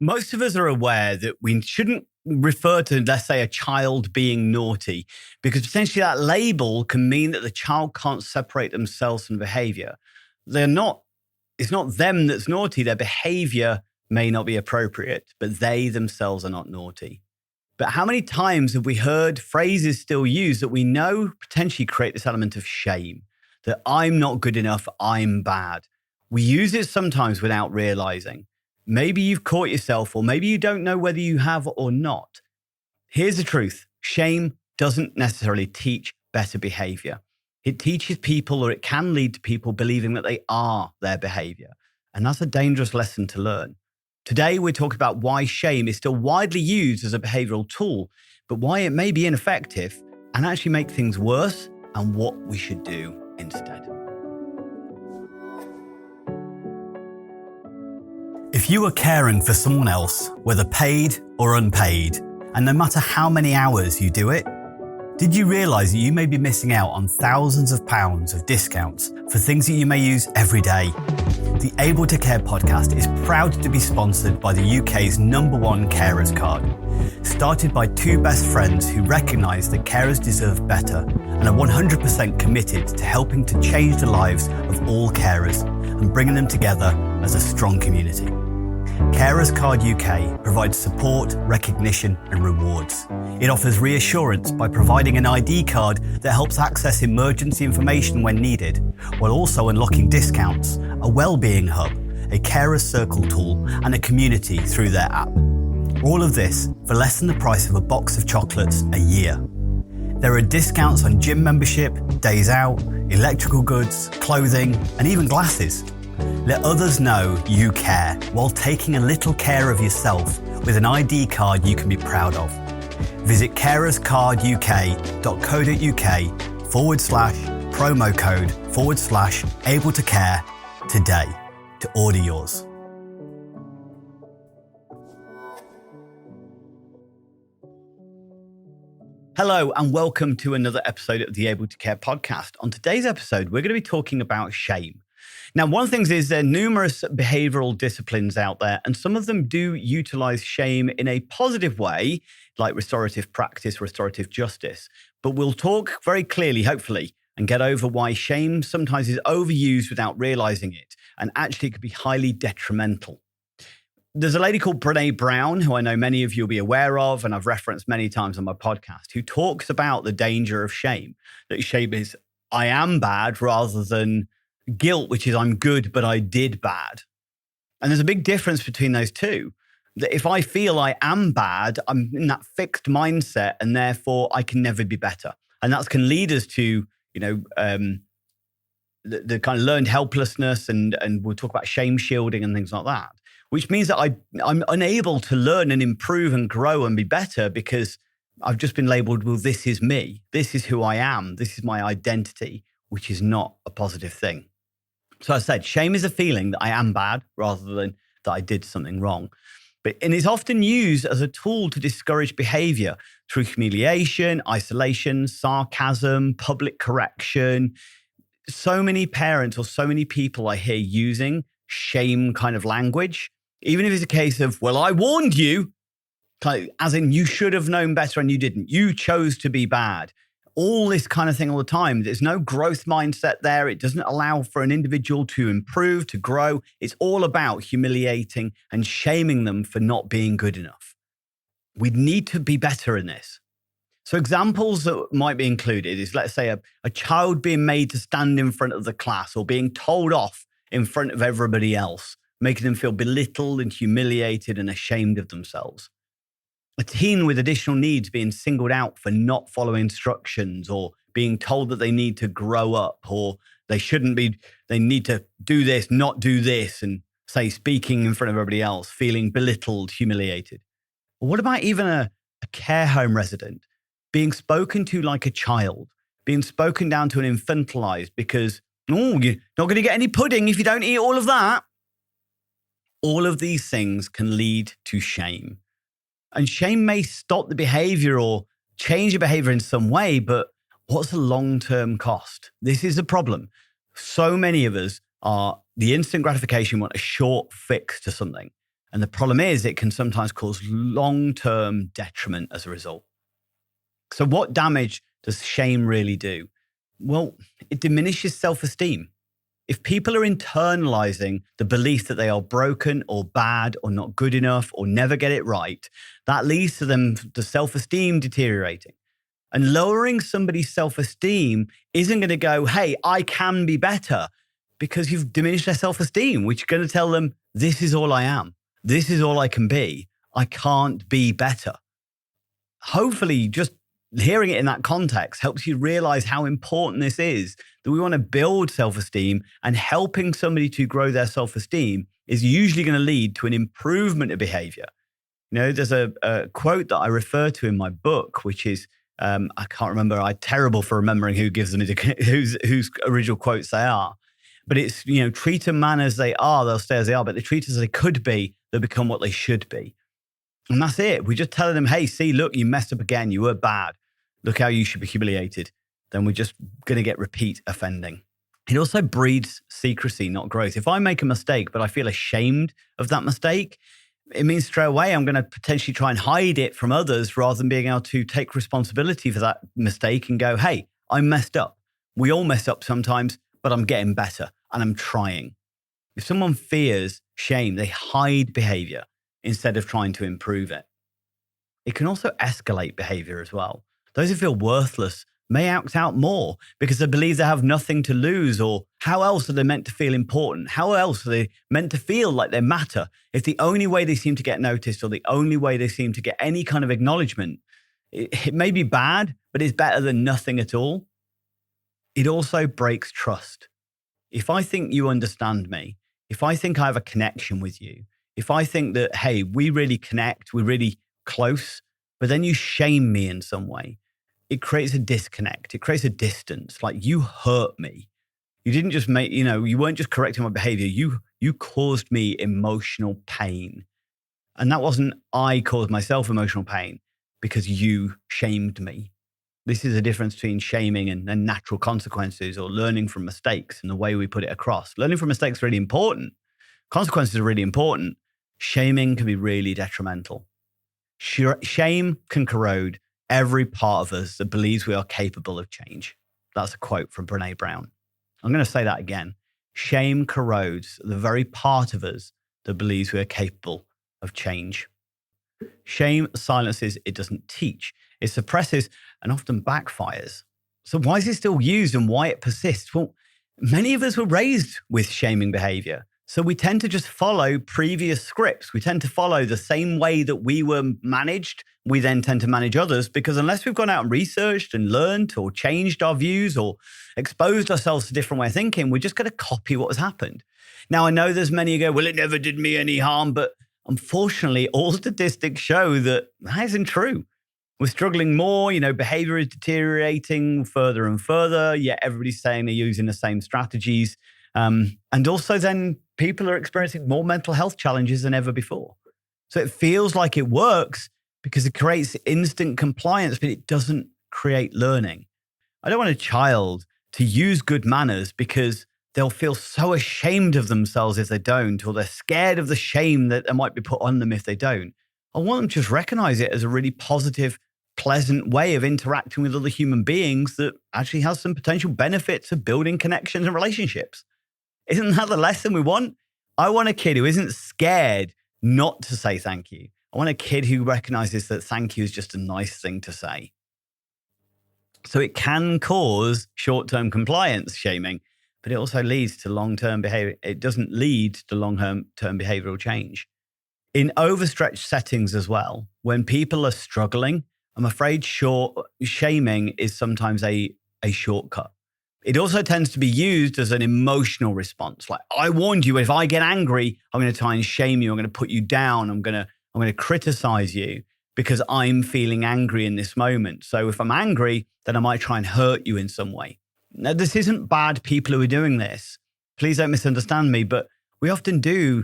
Most of us are aware that we shouldn't refer to, let's say, a child being naughty, because potentially that label can mean that the child can't separate themselves from behavior. It's not them that's naughty. Their behavior may not be appropriate, but they themselves are not naughty. But how many times have we heard phrases still used that we know potentially create this element of shame, that I'm not good enough, I'm bad? We use it sometimes without realizing. Maybe you've caught yourself, or maybe you don't know whether you have or not. Here's the truth. Shame doesn't necessarily teach better behavior. It teaches people, or it can lead to people believing that they are their behavior. And that's a dangerous lesson to learn. Today, we're talking about why shame is still widely used as a behavioral tool, but why it may be ineffective and actually make things worse, and what we should do instead. If you are caring for someone else, whether paid or unpaid, and no matter how many hours you do it, did you realise that you may be missing out on thousands of pounds of discounts for things that you may use every day? The Able to Care podcast is proud to be sponsored by the UK's #1 carers card. Started by two best friends who recognise that carers deserve better and are 100% committed to helping to change the lives of all carers and bringing them together as a strong community. Carers Card UK provides support, recognition and rewards. It offers reassurance by providing an ID card that helps access emergency information when needed, while also unlocking discounts, a wellbeing hub, a carers circle tool and a community through their app. All of this for less than the price of a box of chocolates a year. There are discounts on gym membership, days out, electrical goods, clothing and even glasses. Let others know you care while taking a little care of yourself with an ID card you can be proud of. Visit carerscarduk.co.uk/promo code/able to care today to order yours. Hello and welcome to another episode of the Able to Care podcast. On today's episode, we're going to be talking about shame. Now, one of the things is there are numerous behavioral disciplines out there, and some of them do utilize shame in a positive way, like restorative practice, restorative justice. But we'll talk very clearly, hopefully, and get over why shame sometimes is overused without realizing it, and actually could be highly detrimental. There's a lady called Brené Brown, who I know many of you will be aware of, and I've referenced many times on my podcast, who talks about the danger of shame. That shame is, I am bad, rather than guilt, which is I'm good, but I did bad. And there's a big difference between those two. That if I feel I am bad, I'm in that fixed mindset, and therefore I can never be better. And that can lead us to, the kind of learned helplessness, and we'll talk about shame shielding and things like that, which means that I'm unable to learn and improve and grow and be better because I've just been labeled, well, this is me. This is who I am. This is my identity, which is not a positive thing. So I said, shame is a feeling that I am bad rather than that I did something wrong. And it's often used as a tool to discourage behavior through humiliation, isolation, sarcasm, public correction. So many parents or so many people I hear using shame kind of language, even if it's a case of, well, I warned you, as in you should have known better and you didn't. You chose to be bad. All this kind of thing all the time. There's no growth mindset there. It doesn't allow for an individual to improve, to grow. It's all about humiliating and shaming them for not being good enough. We need to be better in this. So examples that might be included is, let's say, a child being made to stand in front of the class or being told off in front of everybody else, making them feel belittled and humiliated and ashamed of themselves. A teen with additional needs being singled out for not following instructions, or being told that they need to grow up, or they need to do this, not do this, and say speaking in front of everybody else, feeling belittled, humiliated. Or what about even a care home resident being spoken to like a child, being spoken down to and infantilized because, oh, you're not going to get any pudding if you don't eat all of that. All of these things can lead to shame. And shame may stop the behavior or change the behavior in some way, but what's the long-term cost? This is a problem. So many of us are the instant gratification, want a short fix to something. And the problem is it can sometimes cause long-term detriment as a result. So what damage does shame really do? Well, it diminishes self-esteem. If people are internalizing the belief that they are broken or bad or not good enough or never get it right, that leads to them to self-esteem deteriorating. And lowering somebody's self-esteem isn't going to go, hey, I can be better, because you've diminished their self-esteem, which is going to tell them, this is all I am. This is all I can be. I can't be better. Hopefully, just hearing it in that context helps you realize how important this is, that we want to build self-esteem, and helping somebody to grow their self-esteem is usually going to lead to an improvement of behavior. There's a quote that I refer to in my book, which is, I can't remember, I'm terrible for remembering who gives them, whose original quotes they are. But it's, treat a man as they are, they'll stay as they are. But they treat as they could be, they'll become what they should be. And that's it. We just tell them, hey, see, look, you messed up again. You were bad. Look how you should be humiliated. Then we're just going to get repeat offending. It also breeds secrecy, not growth. If I make a mistake, but I feel ashamed of that mistake, it means straight away I'm going to potentially try and hide it from others rather than being able to take responsibility for that mistake and go, hey, I messed up. We all mess up sometimes, but I'm getting better and I'm trying. If someone fears shame, they hide behavior instead of trying to improve it. It can also escalate behavior as well. Those who feel worthless may act out more because they believe they have nothing to lose, or how else are they meant to feel important? How else are they meant to feel like they matter if the only way they seem to get noticed, or the only way they seem to get any kind of acknowledgement? It may be bad, but it's better than nothing at all. It also breaks trust. If I think you understand me, if I think I have a connection with you, if I think that, hey, we really connect, we're really close, but then you shame me in some way, it creates a disconnect. It creates a distance. Like, you hurt me. You didn't just make, you weren't just correcting my behavior. You caused me emotional pain. And that wasn't I caused myself emotional pain because you shamed me. This is a difference between shaming and natural consequences, or learning from mistakes, and the way we put it across. Learning from mistakes is really important. Consequences are really important. Shaming can be really detrimental. Shame can corrode every part of us that believes we are capable of change. That's a quote from Brené Brown. I'm going to say that again. Shame corrodes the very part of us that believes we are capable of change. Shame silences, it doesn't teach. It suppresses and often backfires. So why is it still used and why it persists? Well, many of us were raised with shaming behavior. So we tend to just follow previous scripts. We tend to follow the same way that we were managed. We then tend to manage others, because unless we've gone out and researched and learned or changed our views or exposed ourselves to a different way of thinking, we're just going to copy what has happened. Now, I know there's many who go, well, it never did me any harm. But unfortunately, all statistics show that isn't true. We're struggling more, behavior is deteriorating further and further, yet everybody's saying they're using the same strategies. And also then people are experiencing more mental health challenges than ever before. So it feels like it works because it creates instant compliance, but it doesn't create learning. I don't want a child to use good manners because they'll feel so ashamed of themselves if they don't, or they're scared of the shame that might be put on them if they don't. I want them to just recognize it as a really positive, pleasant way of interacting with other human beings that actually has some potential benefits of building connections and relationships. Isn't that the lesson we want? I want a kid who isn't scared not to say thank you. I want a kid who recognizes that thank you is just a nice thing to say. So it can cause short-term compliance shaming, but it also leads to long-term behavior. It doesn't lead to long-term behavioral change. In overstretched settings as well, when people are struggling, I'm afraid shaming is sometimes a shortcut. It also tends to be used as an emotional response. Like, I warned you, if I get angry, I'm going to try and shame you. I'm going to put you down. I'm going to criticize you because I'm feeling angry in this moment. So if I'm angry, then I might try and hurt you in some way. Now, this isn't bad people who are doing this. Please don't misunderstand me, but we often do,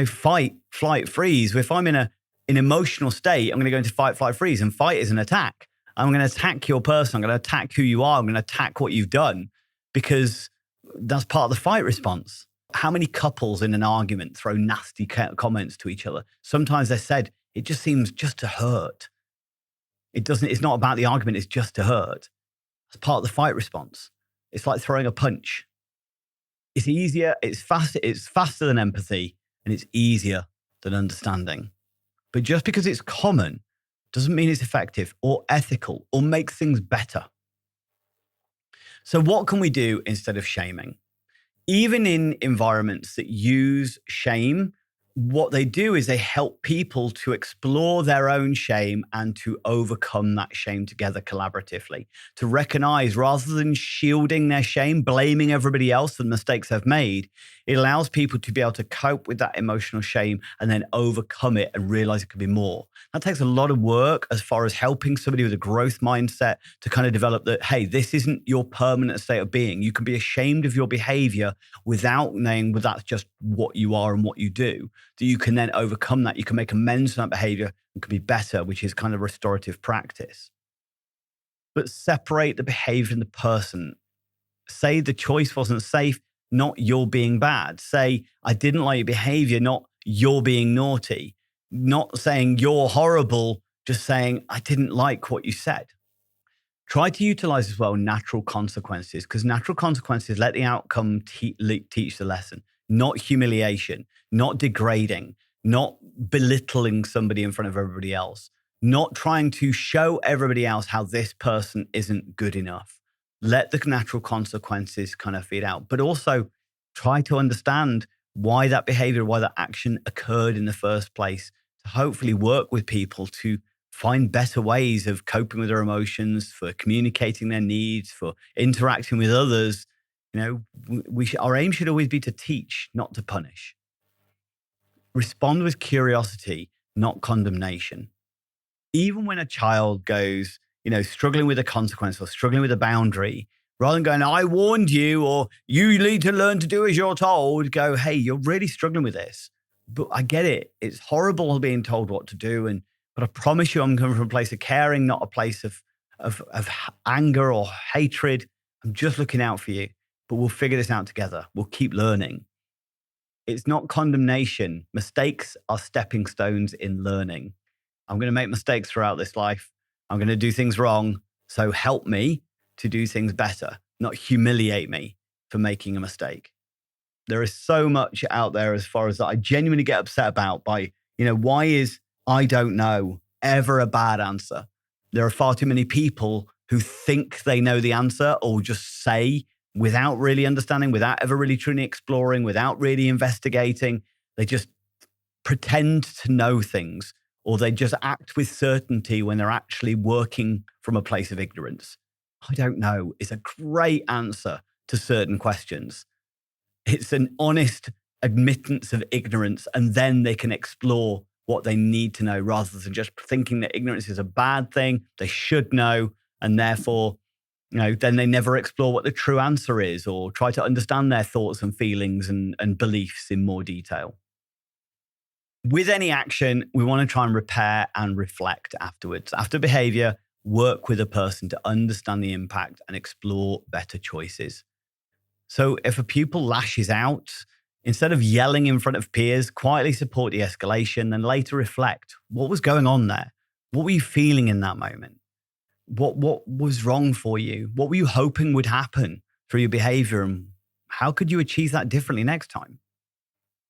fight, flight, freeze. If I'm in an emotional state, I'm going to go into fight, flight, freeze, and fight is an attack. I'm going to attack your person. I'm going to attack who you are. I'm going to attack what you've done, because that's part of the fight response. How many couples in an argument throw nasty comments to each other? Sometimes they're said, it just seems just to hurt. It's not about the argument, it's just to hurt. It's part of the fight response. It's like throwing a punch. It's easier, it's faster than empathy, and it's easier than understanding. But just because it's common doesn't mean it's effective or ethical or makes things better. So what can we do instead of shaming? Even in environments that use shame, what they do is they help people to explore their own shame and to overcome that shame together collaboratively. To recognize rather than shielding their shame, blaming everybody else for the mistakes they've made, it allows people to be able to cope with that emotional shame and then overcome it and realize it could be more. That takes a lot of work as far as helping somebody with a growth mindset to kind of develop that, hey, this isn't your permanent state of being. You can be ashamed of your behavior without knowing that that's just what you are and what you do. That you can then overcome that. You can make amends to that behavior and can be better, which is kind of restorative practice. But separate the behavior and the person. Say the choice wasn't safe, not you're being bad. Say, I didn't like your behavior, not you're being naughty. Not saying you're horrible, just saying, I didn't like what you said. Try to utilize as well natural consequences, because natural consequences let the outcome teach the lesson, not humiliation, not degrading, not belittling somebody in front of everybody else, not trying to show everybody else how this person isn't good enough. Let the natural consequences kind of feed out, but also try to understand why that behavior, why that action occurred in the first place, to hopefully work with people to find better ways of coping with their emotions, for communicating their needs, for interacting with others. You know, our aim should always be to teach, not to punish. Respond with curiosity, not condemnation. Even when a child goes, struggling with a consequence or struggling with a boundary, rather than going, I warned you, or you need to learn to do as you're told, go, hey, you're really struggling with this. But I get it. It's horrible being told what to do. But I promise you, I'm coming from a place of caring, not a place of anger or hatred. I'm just looking out for you. But we'll figure this out together. We'll keep learning. It's not condemnation. Mistakes are stepping stones in learning. I'm going to make mistakes throughout this life. I'm going to do things wrong. So help me to do things better, not humiliate me for making a mistake. There is so much out there as far as that I genuinely get upset about by, why is I don't know ever a bad answer? There are far too many people who think they know the answer or just say without really understanding, without ever really truly exploring, without really investigating. They just pretend to know things, or they just act with certainty when they're actually working from a place of ignorance. I don't know is a great answer to certain questions. It's an honest admittance of ignorance, and then they can explore what they need to know rather than just thinking that ignorance is a bad thing. They should know, and therefore, then they never explore what the true answer is or try to understand their thoughts and feelings and beliefs in more detail. With any action, we want to try and repair and reflect afterwards. After behavior, work with a person to understand the impact and explore better choices. So if a pupil lashes out, instead of yelling in front of peers, quietly support the escalation, then later reflect. What was going on there? What were you feeling in that moment? What was wrong for you? What were you hoping would happen through your behavior? And how could you achieve that differently next time?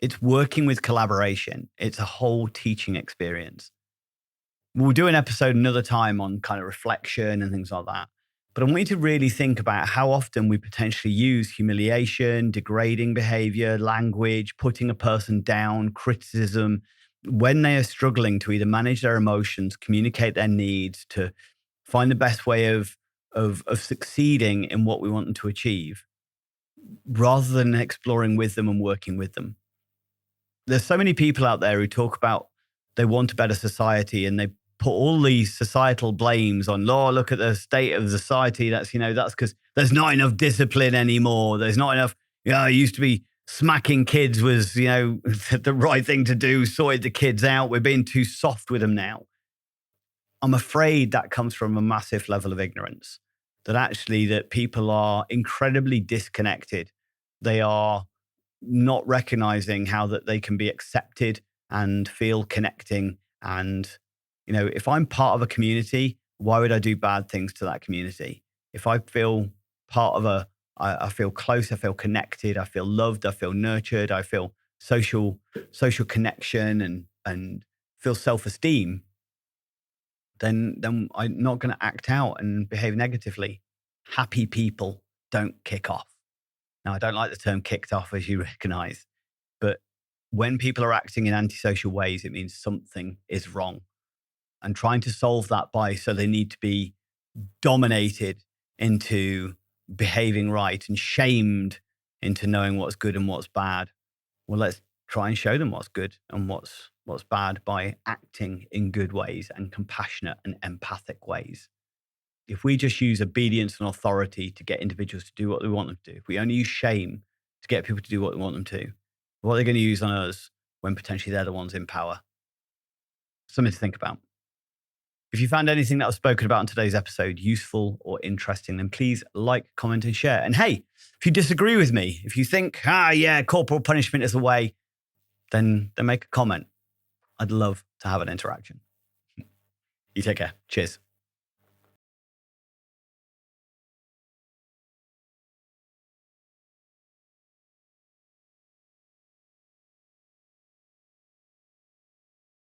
It's working with collaboration. It's a whole teaching experience. We'll do an episode another time on kind of reflection and things like that. But I want you to really think about how often we potentially use humiliation, degrading behavior, language, putting a person down, criticism, when they are struggling to either manage their emotions, communicate their needs, to find the best way of succeeding in what we want them to achieve, rather than exploring with them and working with them. There's so many people out there who talk about they want a better society, and they put all these societal blames on, look at the state of society. That's because there's not enough discipline anymore. There's not enough, it used to be smacking kids was, the right thing to do, sorted the kids out. We're being too soft with them now. I'm afraid that comes from a massive level of ignorance, that people are incredibly disconnected. They are not recognizing how that they can be accepted and feel connecting. And, if I'm part of a community, why would I do bad things to that community? If I feel part of I feel close, I feel connected, I feel loved, I feel nurtured, I feel social connection and feel self-esteem, then I'm not going to act out and behave negatively. Happy people don't kick off. Now, I don't like the term kicked off, as you recognize, but when people are acting in antisocial ways, it means something is wrong. And trying to solve that so they need to be dominated into behaving right and shamed into knowing what's good and what's bad. Well, let's try and show them what's good and what's bad by acting in good ways and compassionate and empathic ways. If we just use obedience and authority to get individuals to do what we want them to do, if we only use shame to get people to do what we want them to, what are they going to use on us when potentially they're the ones in power? Something to think about. If you found anything that was spoken about in today's episode useful or interesting, then please like, comment, and share. And hey, if you disagree with me, if you think, corporal punishment is the way, then make a comment. I'd love to have an interaction. You take care. Cheers.